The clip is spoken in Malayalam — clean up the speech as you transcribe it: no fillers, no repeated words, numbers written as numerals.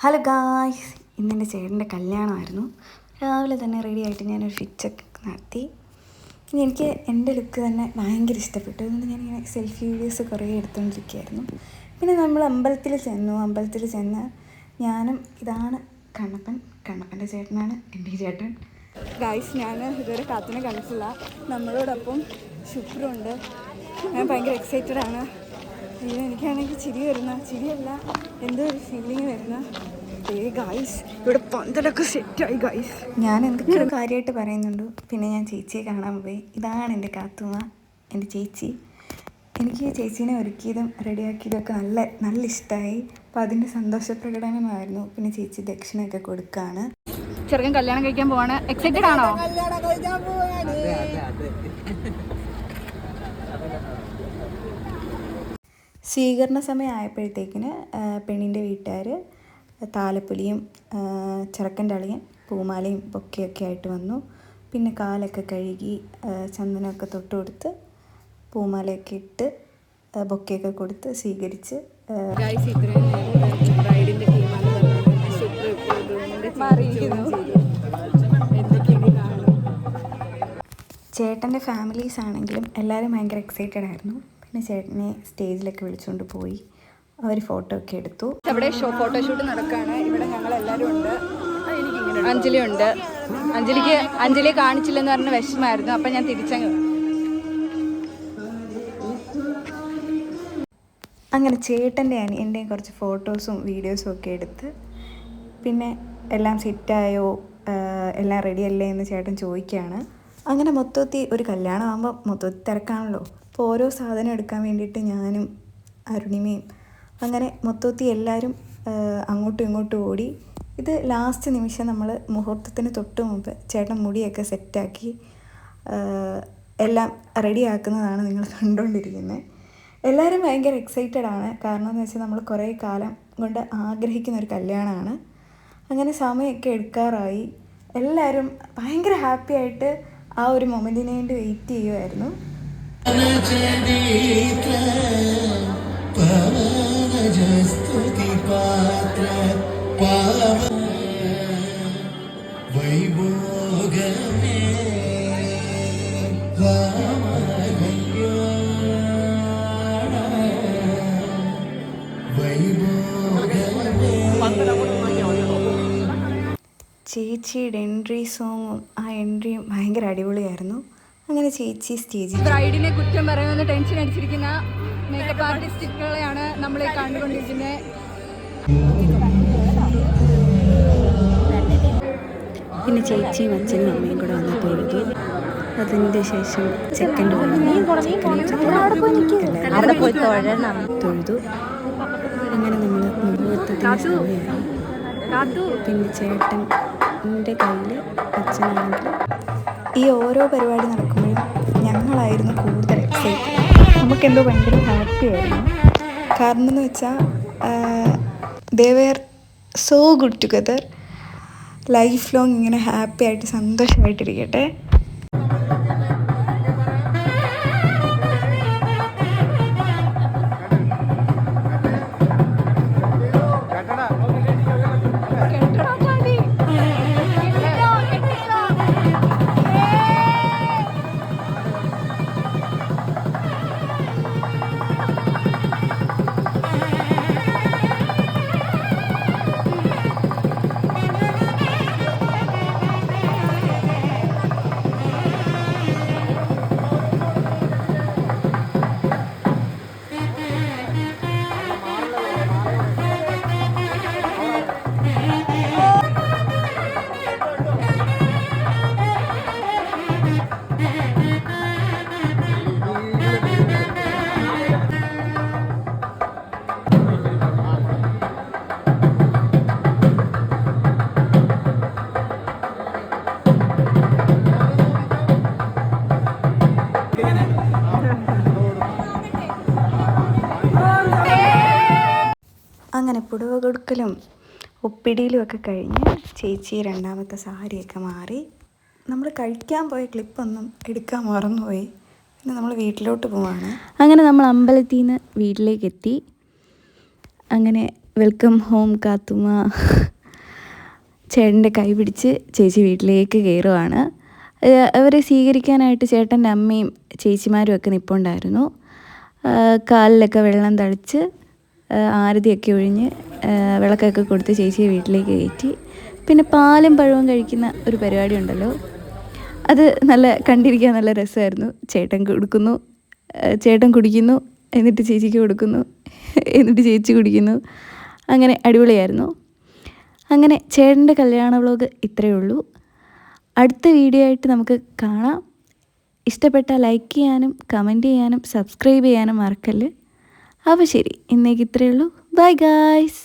ഹലോ ഗായ്സ്, ഇന്നെൻ്റെ ചേട്ടൻ്റെ കല്യാണമായിരുന്നു. രാവിലെ തന്നെ റെഡി ആയിട്ട് ഞാനൊരു ഫിറ്റൊക്കെ നടത്തി. എനിക്ക് എൻ്റെ ലുക്ക് തന്നെ ഭയങ്കര ഇഷ്ടപ്പെട്ടു. അതുകൊണ്ട് ഞാനിങ്ങനെ സെൽഫി വീഡിയോസ് കുറേ എടുത്തുകൊണ്ടിരിക്കുകയായിരുന്നു. പിന്നെ നമ്മൾ അമ്പലത്തിൽ ചെന്ന് ഞാനും ഇതാണ് കണ്ണപ്പൻ്റെ ചേട്ടനാണ് എൻ്റെ ചേട്ടൻ. ഗായ്സ്, ഞാൻ ഇതുവരെ കാത്തിനെ കണ്ടിട്ടില്ല. നമ്മളോടൊപ്പം ശുക്രുണ്ട്. ഞാൻ ഭയങ്കര എക്സൈറ്റഡാണ്. എനിക്കാണെങ്കിൽ ചിരിയല്ല, എന്തോ ഒരു ഫീലിംഗ് വരുന്ന. ഗായ്സ്, ഇവിടെ പന്തലൊക്കെ സെറ്റായി ഗായ്സ്. ഞാൻ എന്തൊക്കെയോ കാര്യമായിട്ട് പറയുന്നുണ്ട്. പിന്നെ ഞാൻ ചേച്ചിയെ കാണാൻ പോയി. ഇതാണ് എൻ്റെ കാത്തുമ്മ, എൻ്റെ ചേച്ചി. എനിക്ക് ചേച്ചീനെ ഒരുക്കിയതും റെഡിയാക്കിയതും ഒക്കെ നല്ല ഇഷ്ടമായി. അപ്പോൾ അതിൻ്റെ സന്തോഷ പ്രകടനമായിരുന്നു. പിന്നെ ചേച്ചി ദക്ഷിണയൊക്കെ കൊടുക്കുകയാണ്. ചെറുക്കൻ കല്യാണം കഴിക്കാൻ പോവാണ്. എക്സൈറ്റഡ് ആണോ? സ്വീകരണ സമയം ആയപ്പോഴത്തേക്കിന് പെണ്ണിൻ്റെ വീട്ടുകാർ താലപ്പൊലിയും ചെറുക്കൻ്റെ അളിയൻ പൂമാലയും ബൊക്കെയൊക്കെ ആയിട്ട് വന്നു. പിന്നെ കാലൊക്കെ കഴുകി ചന്ദനമൊക്കെ തൊട്ട് കൊടുത്ത് പൂമാലയൊക്കെ ഇട്ട് ബൊക്കെയൊക്കെ കൊടുത്ത് സ്വീകരിച്ച് ചേട്ടൻ്റെ ഫാമിലീസ് ആണെങ്കിലും എല്ലാവരും ഭയങ്കര എക്സൈറ്റഡ് ആയിരുന്നു. പിന്നെ ചേട്ടനെ സ്റ്റേജിലൊക്കെ വിളിച്ചുകൊണ്ട് പോയി. അവർ ഫോട്ടോ ഒക്കെ എടുത്തു. അവിടെ ഫോട്ടോഷൂട്ട് നടക്കുകയാണ്. ഇവിടെ ഞങ്ങളെല്ലാവരും ഉണ്ട്. അഞ്ജലി ഉണ്ട്. അഞ്ജലിയെ കാണിച്ചില്ലെന്ന് പറഞ്ഞ വിഷമമായിരുന്നു. അപ്പം ഞാൻ തിരിച്ചങ്ങ് അങ്ങനെ ചേട്ടൻ്റെ എൻ്റെയും കുറച്ച് ഫോട്ടോസും വീഡിയോസും ഒക്കെ എടുത്ത് പിന്നെ എല്ലാം സെറ്റായോ, എല്ലാം റെഡിയല്ലേ എന്ന് ചേട്ടൻ ചോദിക്കുകയാണ്. അങ്ങനെ മൊത്തത്തിൽ ഒരു കല്യാണം ആകുമ്പോൾ മൊത്തത്തിൽ തിരക്കാണല്ലോ. അപ്പോൾ ഓരോ സാധനം എടുക്കാൻ വേണ്ടിയിട്ട് ഞാനും അരുണിമയും അങ്ങനെ മൊത്തത്തിൽ എല്ലാവരും അങ്ങോട്ടും ഇങ്ങോട്ടും ഓടി. ഇത് ലാസ്റ്റ് നിമിഷം നമ്മൾ മുഹൂർത്തത്തിന് തൊട്ട് മുമ്പ് ചേട്ടൻ മുടിയൊക്കെ സെറ്റാക്കി എല്ലാം റെഡിയാക്കുന്നതാണ് നിങ്ങൾ കണ്ടുകൊണ്ടിരിക്കുന്നത്. എല്ലാവരും ഭയങ്കര എക്സൈറ്റഡ് ആണ്. കാരണം എന്ന് വെച്ചാൽ നമ്മൾ കുറേ കാലം കൊണ്ട് ആഗ്രഹിക്കുന്ന ഒരു കല്യാണമാണ്. അങ്ങനെ സമയമൊക്കെ എടുക്കാറായി. എല്ലാവരും ഭയങ്കര ഹാപ്പി ആയിട്ട് ആ ഒരു മൊമെൻറ്റിന് വേണ്ടി വെയിറ്റ് ചെയ്യുമായിരുന്നു. ചേച്ചിയുടെ എൻട്രി സോങ്ങും ആ എൻട്രിയും ഭയങ്കര അടിപൊളിയായിരുന്നു. അങ്ങനെ ചേച്ചി സ്റ്റേജിൽ ബ്രൈഡിനെ കുറ്റം പറയുമെന്ന് ടെൻഷൻ അടിച്ചിരിക്കുന്ന മേക്കപ്പ് ആർട്ടിസ്റ്റുകളെയാണ് നമ്മളെ കണ്ടുകൊണ്ടിരിക്കുന്നത്. പിന്നെ ചേച്ചിയും അച്ഛനും അമ്മയും കൂടെ വന്ന് തൊഴുതു. അതിൻ്റെ ശേഷം ചെക്കൻ്റെ തൊഴുതു. അങ്ങനെ നമ്മൾ മുഹൂർത്തത്തിൻ്റെ സമയമായി. പിന്നെ ചേട്ടൻ്റെ കയ്യിൽ അച്ഛനാണെങ്കിൽ ഈ ഓരോ പരിപാടി നടക്കുമ്പോഴും ഞങ്ങളായിരുന്നു കൂടുതൽ എക്സൈറ്റഡ്. നമുക്കെന്തോ ഭയങ്കര ഹാപ്പി ആയിരുന്നു. കാരണം എന്ന് വെച്ചാൽ they were so good together. Life long ഇങ്ങനെ ഹാപ്പി ആയിട്ട് സന്തോഷമായിട്ടിരിക്കട്ടെ. അങ്ങനെ പുടവ കൊടുക്കലും ഒപ്പിടിയിലും ഒക്കെ കഴിഞ്ഞ് ചേച്ചി രണ്ടാമത്തെ സാരിയൊക്കെ മാറി. നമ്മൾ കഴിക്കാൻ പോയ ക്ലിപ്പൊന്നും എടുക്കാൻ മറന്നുപോയി. പിന്നെ നമ്മൾ വീട്ടിലോട്ട് പോവാണ്. അങ്ങനെ നമ്മൾ അമ്പലത്തിൽ നിന്ന് വീട്ടിലേക്ക് എത്തി. അങ്ങനെ വെൽക്കം ഹോം കാത്തുമ്മ. ചേട്ടൻ്റെ കൈ പിടിച്ച് ചേച്ചി വീട്ടിലേക്ക് കയറുവാണ്. അവരെ സ്വീകരിക്കാനായിട്ട് ചേട്ടൻ്റെ അമ്മയും ചേച്ചിമാരും ഒക്കെ നിൽപ്പുണ്ടായിരുന്നു. കാലിലൊക്കെ വെള്ളം തളിച്ച് ആരതിയൊക്കെ ഒഴിഞ്ഞ് വിളക്കൊക്കെ കൊടുത്ത് ചേച്ചിയെ വീട്ടിലേക്ക് കയറ്റി. പിന്നെ പാലും പഴവും കഴിക്കുന്ന ഒരു പരിപാടി ഉണ്ടല്ലോ, അത് കണ്ടിരിക്കാൻ നല്ല രസമായിരുന്നു. ചേട്ടൻ കുടിക്കുന്നു, എന്നിട്ട് ചേച്ചിക്ക് കൊടുക്കുന്നു, എന്നിട്ട് ചേച്ചി കുടിക്കുന്നു. അങ്ങനെ അടിപൊളിയായിരുന്നു. അങ്ങനെ ചേട്ടൻ്റെ കല്യാണ വ്ളോഗ് ഇത്രയേ ഉള്ളൂ. അടുത്ത വീഡിയോ ആയിട്ട് നമുക്ക് കാണാം. ഇഷ്ടപ്പെട്ടാൽ ലൈക്ക് ചെയ്യാനും കമൻറ്റ് ചെയ്യാനും സബ്സ്ക്രൈബ് ചെയ്യാനും മറക്കല്ല്. അപ്പോൾ ശരി, ഇന്നേക്ക് ഇത്രയേ ഉള്ളൂ. Bye guys.